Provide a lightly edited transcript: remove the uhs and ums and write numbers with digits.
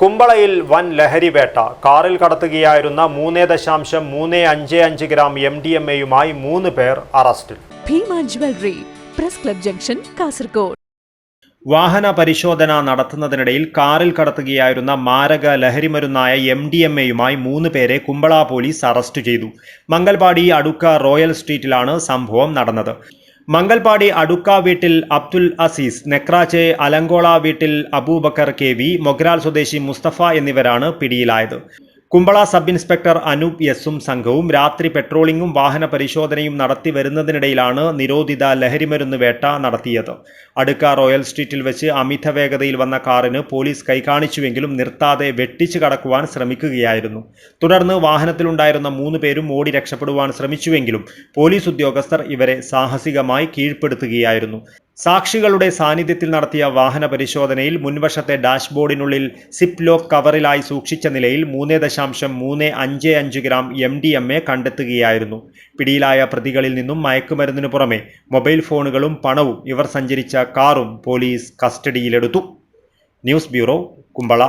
കുമ്പളയിൽ വൻ ലഹരിവേട്ട. കാറിൽ കടത്തുകയായിരുന്ന 3.355 ഗ്രാം MDMA-യുമായി 3 പേർ അറസ്റ്റിൽ. Bhima jewellery, press club junction, Kasaragod. വാഹന പരിശോധന നടത്തുന്നതിനിടയിൽ കാറിൽ കടത്തുകയായിരുന്ന മാരക ലഹരിമരുന്നായ MDMA-യുമായി 3 പേരെ കുമ്പള പോലീസ് അറസ്റ്റ് ചെയ്തു. മംഗൽപാടി അടുക്ക റോയൽ സ്ട്രീറ്റിലാണ് സംഭവം നടന്നത്. മംഗൽപാടി അടുക്ക വീട്ടിൽ അബ്ദുൽ അസീസ്, നെക്രാച്ചെ അലങ്കോള വീട്ടിൽ അബൂബക്കർ KV, മൊഗ്രാൽ സ്വദേശി മുസ്തഫ എന്നിവരാണ് പിടിയിലായത്. കുമ്പള സബ് ഇൻസ്പെക്ടർ അനൂപ് എസും സംഘവും രാത്രി പെട്രോളിംഗും വാഹന പരിശോധനയും നടത്തി വരുന്നതിനിടയിലാണ് നിരോധിത ലഹരിമരുന്ന് വേട്ട നടത്തിയത്. അടുക്ക റോയൽ സ്ട്രീറ്റിൽ വെച്ച് അമിത വേഗതയിൽ വന്ന കാറിന് പോലീസ് കൈകാണിച്ചുവെങ്കിലും നിർത്താതെ വെട്ടിച്ചു കടക്കുവാൻ ശ്രമിക്കുകയായിരുന്നു. തുടർന്ന് വാഹനത്തിലുണ്ടായിരുന്ന 3 പേരും ഓടി രക്ഷപ്പെടുവാൻ ശ്രമിച്ചുവെങ്കിലും പോലീസ് ഉദ്യോഗസ്ഥർ ഇവരെ സാഹസികമായി കീഴ്പ്പെടുത്തുകയായിരുന്നു. സാക്ഷികളുടെ സാന്നിധ്യത്തിൽ നടത്തിയ വാഹന പരിശോധനയിൽ മുൻവശത്തെ ഡാഷ്ബോർഡിനുള്ളിൽ സിപ്പ് ലോക്ക് കവറിലായി സൂക്ഷിച്ച നിലയിൽ 3.355 ഗ്രാം MDMA കണ്ടെത്തുകയായിരുന്നു. പിടിയിലായ പ്രതികളിൽ നിന്നും മയക്കുമരുന്നിനു പുറമെ മൊബൈൽ ഫോണുകളും പണവും ഇവർ സഞ്ചരിച്ച കാറും പോലീസ് കസ്റ്റഡിയിലെടുത്തു. News bureau, Kumbla.